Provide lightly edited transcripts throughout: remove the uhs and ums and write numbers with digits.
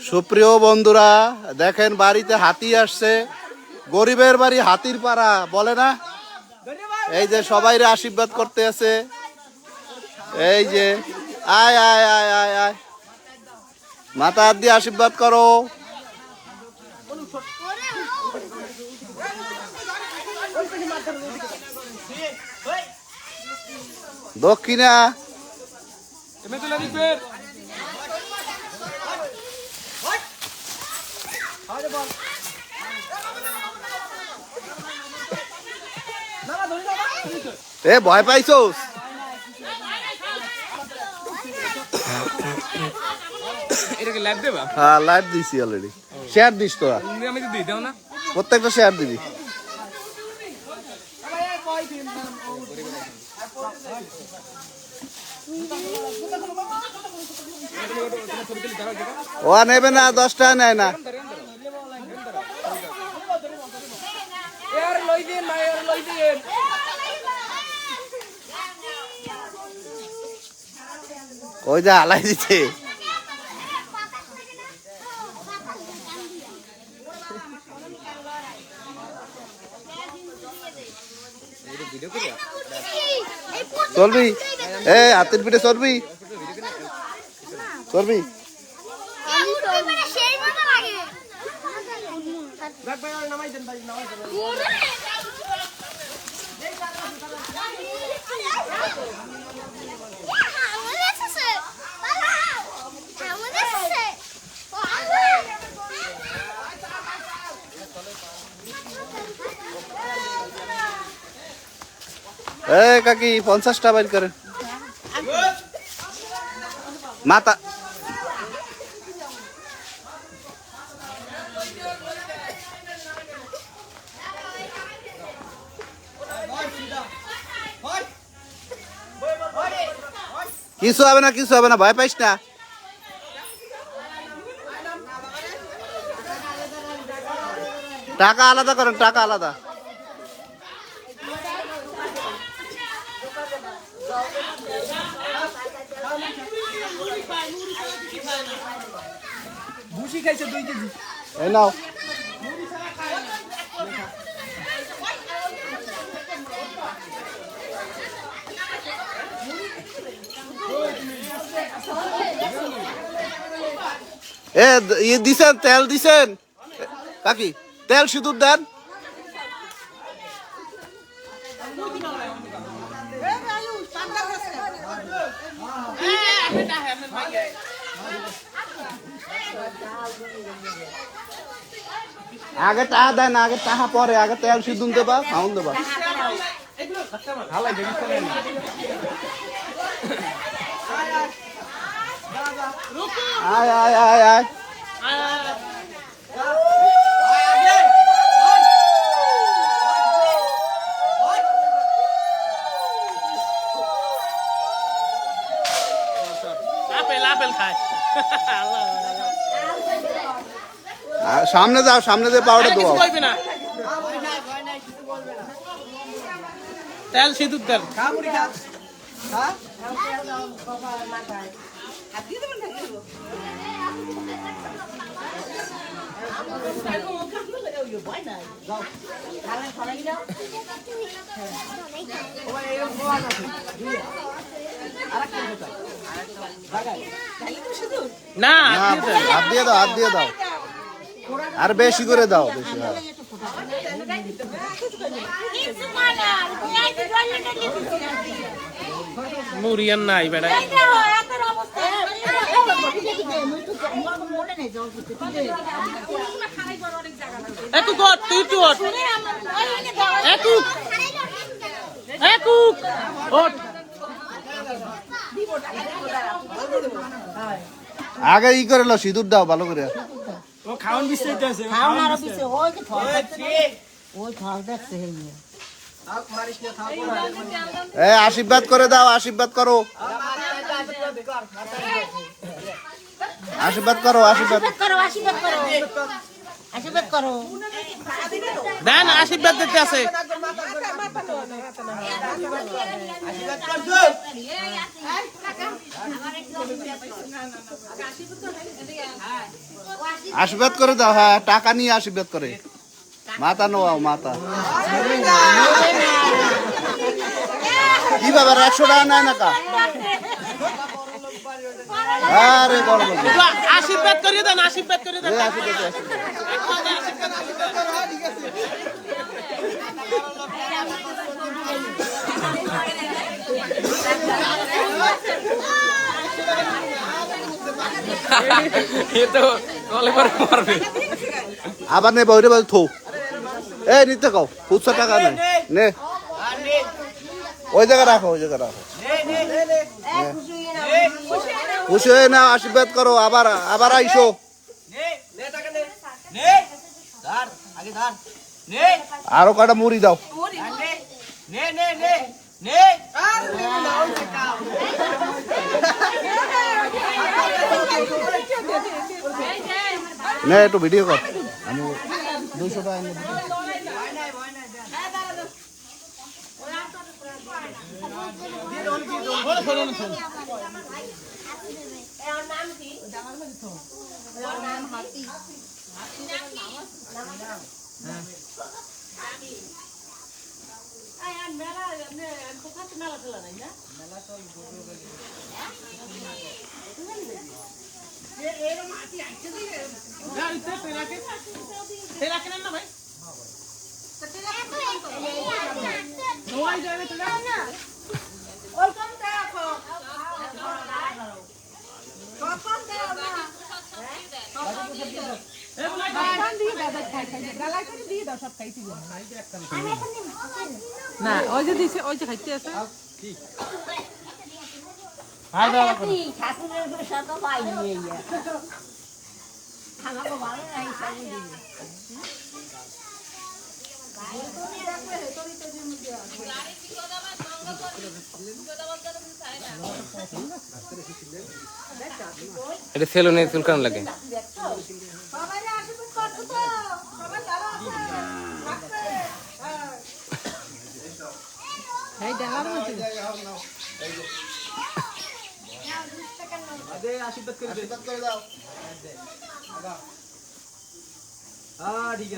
সুপ্রিয় বন্ধুরা দেখেন বাড়িতে হাতি আসছে, গরিবের বাড়ি হাতির পাড়া বলে না। এই যে সবাইরে আশীর্বাদ করতে আছে, এই যে আয় আয় আয় আয় আয়, মাথা হাত দিয়ে আশীর্বাদ করো। দক্ষিণা এ ভয় পাইছোস? হ্যাঁ লাইভ দিছি অলরেডি। শেয়ার দিস তোরা, প্রত্যেকটা শেয়ার দিবি। ও নেবে না, 10 টাকা নেয় না। ওই যা হালাই দিচ্ছে। চলবি এ হাতের পিঠে চলবি চলবি। এ কাকি 50টা বাইর করেন মাথা। কিছু হবে না, কিছু হবে না, ভয় পাইস না। টাকা আলাদা করেন, টাকা আলাদা। ভুসি খাইছে 2 কেজি। এই নাও। এ দিছেন, তেল দিছেন কাকি? তেল সিঁদুর দেন। আগে টাকা দেয় না, আগে টাকা পরে, আগে তেল সিঁদুর দেবা, খাউন দেবা। আয় আয় আয় আয়। সামনে যাও, সামনে দিয়ে পাউডার দেবো। তেল সিঁদুর তেল না, হাত দিয়ে দাও, হাত দিয়ে দাও, আর বেশি করে দাও, বেশি। মুরিয়ান নাই বেড়া। আগে ই করে লো, সিঁদুর দাও ভালো করে। আশীর্বাদ করে দাও, আশীর্বাদ করো, আশীর্বাদ করো, আশীর্বাদ করো, আশীর্বাদ করো। দেন আশীর্বাদ দিতে আছে। আশীর্বাদ করে দাও, হ্যাঁ টাকা নিয়ে আশীর্বাদ করে। মাথা নোয়াও মাথা। কি ব্যাপার 100 টাকা নেয় না কা? আরে বড় বড় আশীর্বাদ করে দেন, আশীর্বাদ করে দেন। আবার নে বইরে বল থো। এই নিতে কও, খুচরা টাকা নেই নে, ওই জায়গা রাখো, ওই জায়গা রাখো। খুশি হয়ে না আশীর্বাদ করো, আবার আবার আইসো। আরো কটা মুড়ি দাও। নে একটু ভিডিও কর। আমি 200 টাকা এনে দিই। না ওই যে দিছে ওই যে খাইতে আছে ঠাকুরের সাথে পাইনি আমাকে ভালো নাই এটা সেলুনে চুলকানো লাগে। এই ডালার মধ্যে আশীর্বাদ করে দাও। ঠিক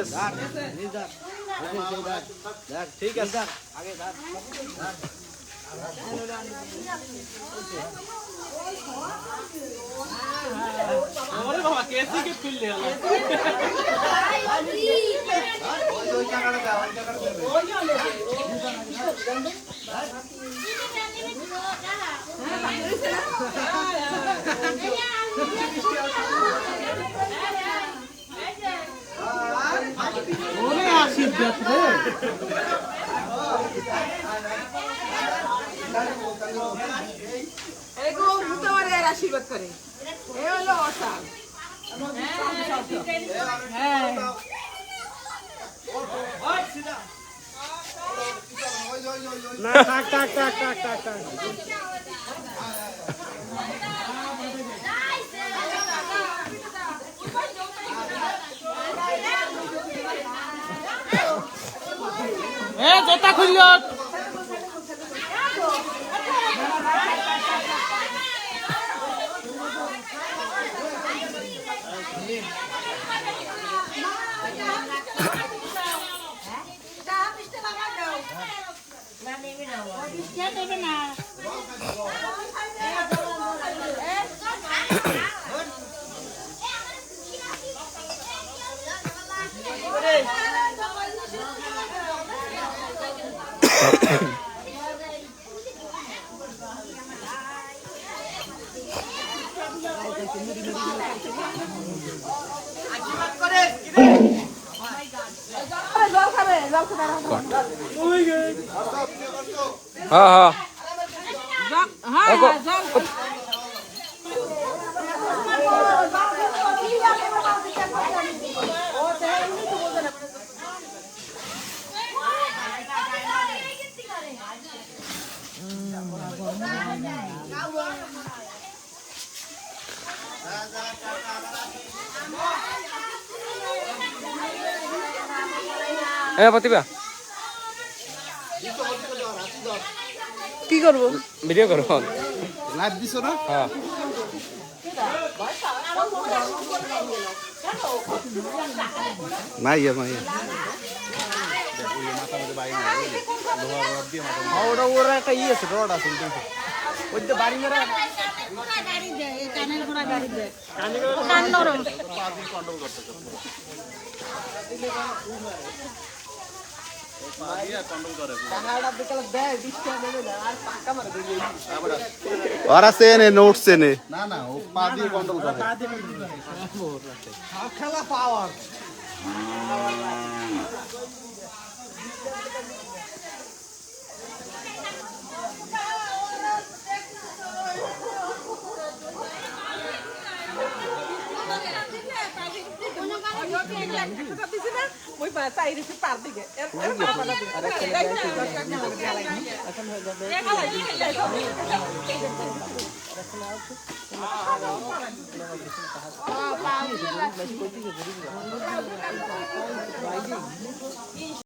আছে। ঠিক আছে আগে বাবা কেসি কে ফিল লে আশীর্বাদ রে এগো মুতারে আশীর্বাদ করে এই হলো ওটা হ্যাঁ না টাক টাক টাক টাক টাক টাক এ জোতা খুললো হ্যাঁ হ্যাঁ হ্যাঁ প্রতিভা কি করবো? ভিডিও করো লাইভ দিছো না? হ্যাঁ মাইয়া মাইয়া ওটা ওরা একটা ইয়ে আছে রড আছে ওই যে বাড়ি মেরা ওরা চেনে নোট চেনে না না ও পা দিয়ে কন্ট্রোল করে খেলা পাওয়ার ওই চাই রেখে পার দিকে